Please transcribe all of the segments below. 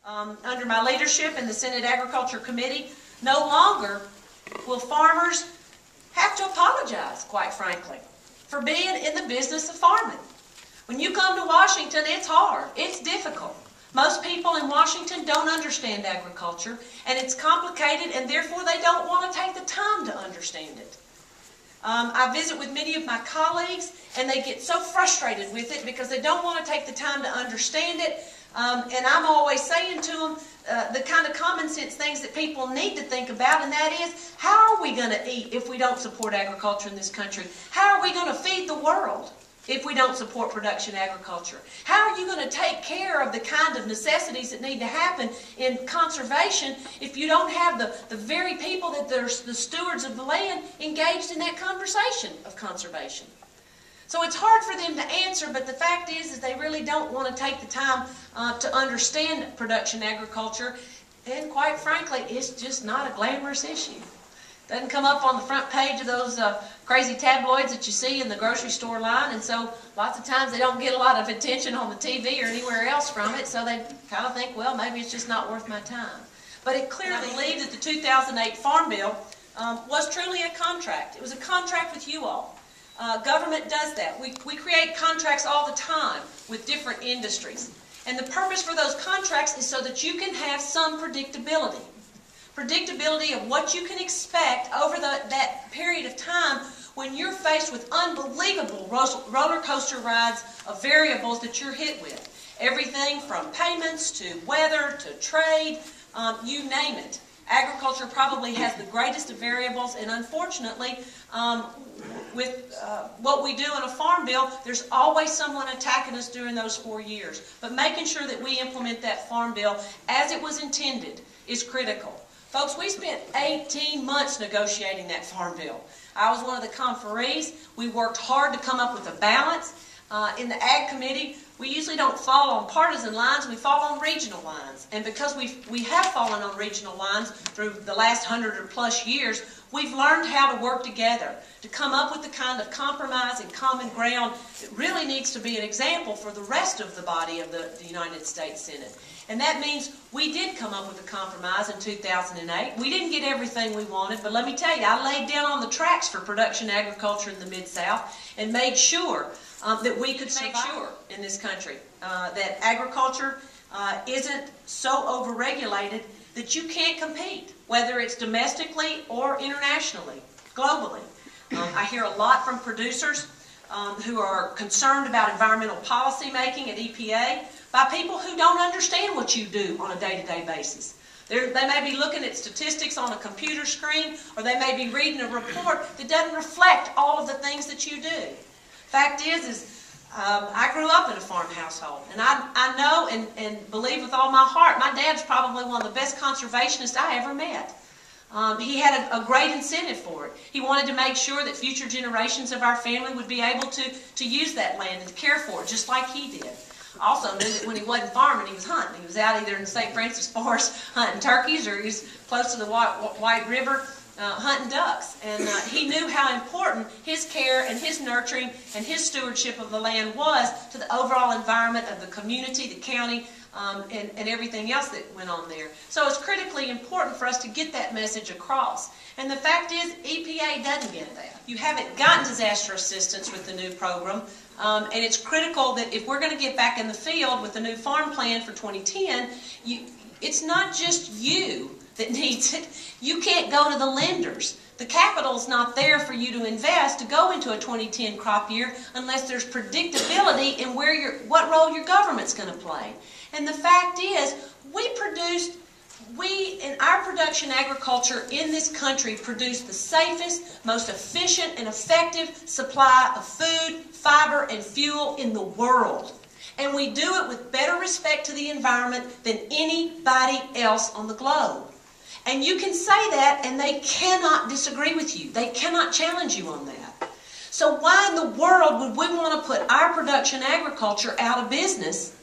Under my leadership in the Senate Agriculture Committee, no longer will farmers have to apologize, quite frankly, for being in the business of farming. When you come to Washington, it's hard. It's difficult. Most people in Washington don't understand agriculture, and it's complicated, and therefore they don't want to take the time to understand it. I visit with many of my colleagues, and they get so frustrated with it because they don't want to take the time to understand it. And I'm always saying to them the kind of common sense things that people need to think about, and that is, how are we going to eat if we don't support agriculture in this country? How are we going to feed the world if we don't support production agriculture? How are you going to take care of the kind of necessities that need to happen in conservation if you don't have the very people that are the stewards of the land engaged in that conversation of conservation? So it's hard for them to answer, but the fact is they really don't want to take the time to understand production agriculture, and quite frankly, it's just not a glamorous issue. Doesn't come up on the front page of those crazy tabloids that you see in the grocery store line, and so lots of times they don't get a lot of attention on the TV or anywhere else from it, so they kind of think, well, maybe it's just not worth my time. But it clearly believed that the 2008 Farm Bill was truly a contract. It was a contract with you all. Government does that. We create contracts all the time with different industries. And the purpose for those contracts is so that you can have some predictability. Predictability of what you can expect over that period of time when you're faced with unbelievable roller coaster rides of variables that you're hit with. Everything from payments to weather to trade, you name it. Agriculture probably has the greatest of variables, and unfortunately, with what we do in a farm bill, there's always someone attacking us during those 4 years. But making sure that we implement that farm bill as it was intended is critical. Folks, we spent 18 months negotiating that farm bill. I was one of the conferees. We worked hard to come up with a balance. In the Ag Committee, we usually don't fall on partisan lines, we fall on regional lines. And because we have fallen on regional lines through the last 100 or plus years, we've learned how to work together to come up with the kind of compromise and common ground that really needs to be an example for the rest of the body of the United States Senate. And that means we did come up with a compromise in 2008. We didn't get everything we wanted, but let me tell you, I laid down on the tracks for production agriculture in the Mid-South and made sure that we could make sure in this country that agriculture isn't so overregulated that you can't compete, whether it's domestically or internationally, globally. I hear a lot from producers who are concerned about environmental policy making at EPA by people who don't understand what you do on a day-to-day basis. They may be looking at statistics on a computer screen, or they may be reading a report that doesn't reflect all of the things that you do. Fact is I grew up in a farm household, and I know and believe with all my heart, my dad's probably one of the best conservationists I ever met. He had a great incentive for it. He wanted to make sure that future generations of our family would be able to use that land and to care for it, just like he did. Also knew that when he wasn't farming, he was hunting. He was out either in the St. Francis Forest hunting turkeys, or he was close to the White River hunting ducks. And he knew how important his care and his nurturing and his stewardship of the land was to the overall environment of the community, the county, and everything else that went on there. So it's critically important for us to get that message across. And the fact is, EPA doesn't get that. You haven't gotten disaster assistance with the new program, and it's critical that if we're going to get back in the field with the new farm plan for 2010, it's not just you that needs it. You can't go to the lenders. The capital's not there for you to invest to go into a 2010 crop year unless there's predictability in what role your government's going to play. And the fact is, we in our production agriculture in this country produce the safest, most efficient and effective supply of food, fiber, and fuel in the world. And we do it with better respect to the environment than anybody else on the globe. And you can say that, and they cannot disagree with you. They cannot challenge you on that. So why in the world would we want to put our production agriculture out of business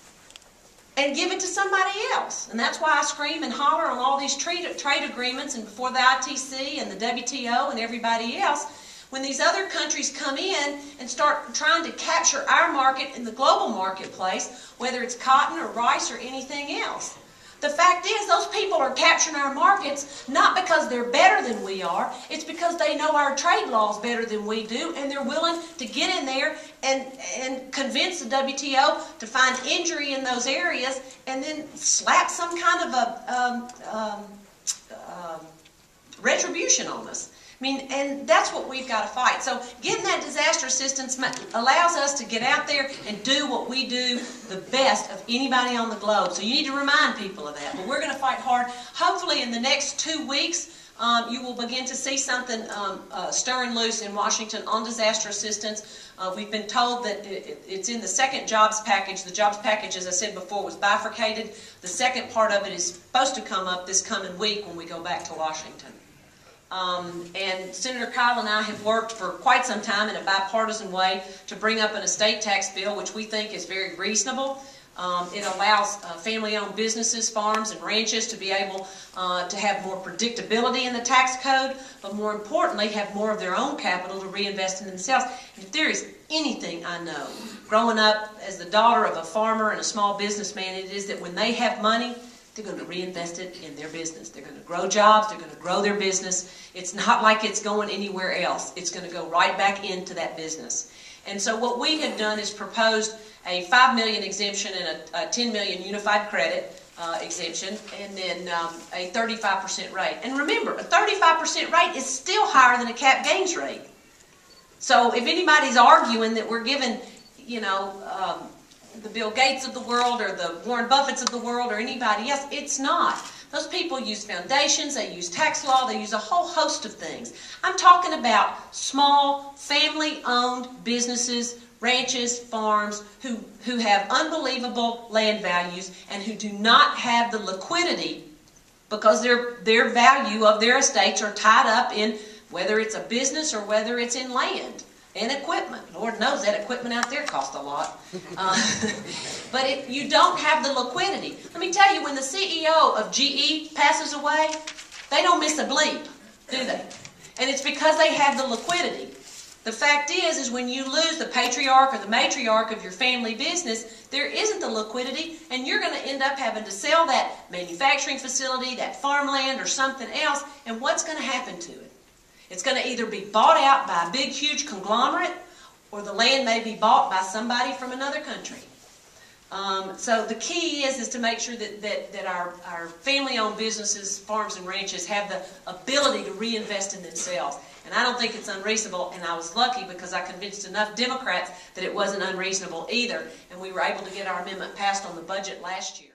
and give it to somebody else? And that's why I scream and holler on all these trade agreements and before the ITC and the WTO and everybody else, when these other countries come in and start trying to capture our market in the global marketplace, whether it's cotton or rice or anything else. The fact is, those people are capturing our markets not because they're better than we are. It's because they know our trade laws better than we do, and they're willing to get in there and convince the WTO to find injury in those areas and then slap some kind of a retribution on us. I mean, and that's what we've got to fight. So getting that disaster assistance allows us to get out there and do what we do the best of anybody on the globe. So you need to remind people of that. But we're going to fight hard. Hopefully in the next 2 weeks, you will begin to see something stirring loose in Washington on disaster assistance. We've been told that it's in the second jobs package. The jobs package, as I said before, was bifurcated. The second part of it is supposed to come up this coming week when we go back to Washington. And Senator Kyle and I have worked for quite some time in a bipartisan way to bring up an estate tax bill, which we think is very reasonable. It allows family-owned businesses, farms, and ranches to be able to have more predictability in the tax code, but more importantly, have more of their own capital to reinvest in themselves. And if there is anything I know, growing up as the daughter of a farmer and a small businessman, it is that when they have money, they're going to reinvest it in their business. They're going to grow jobs. They're going to grow their business. It's not like it's going anywhere else. It's going to go right back into that business. And so what we have done is proposed a $5 million exemption and a $10 million unified credit exemption, and then a 35% rate. And remember, a 35% rate is still higher than a cap gains rate. So if anybody's arguing that we're giving, you know, the Bill Gates of the world or the Warren Buffetts of the world or anybody else, it's not. Those people use foundations, they use tax law, they use a whole host of things. I'm talking about small, family-owned businesses, ranches, farms, who have unbelievable land values and who do not have the liquidity because their value of their estates are tied up in whether it's a business or whether it's in land. And equipment. Lord knows that equipment out there costs a lot. But you don't have the liquidity. Let me tell you, when the CEO of GE passes away, they don't miss a bleep, do they? And it's because they have the liquidity. The fact is when you lose the patriarch or the matriarch of your family business, there isn't the liquidity, and you're going to end up having to sell that manufacturing facility, that farmland, or something else, and what's going to happen to it? It's going to either be bought out by a big, huge conglomerate, or the land may be bought by somebody from another country. So the key is to make sure that our family-owned businesses, farms and ranches have the ability to reinvest in themselves. And I don't think it's unreasonable, and I was lucky because I convinced enough Democrats that it wasn't unreasonable either, and we were able to get our amendment passed on the budget last year.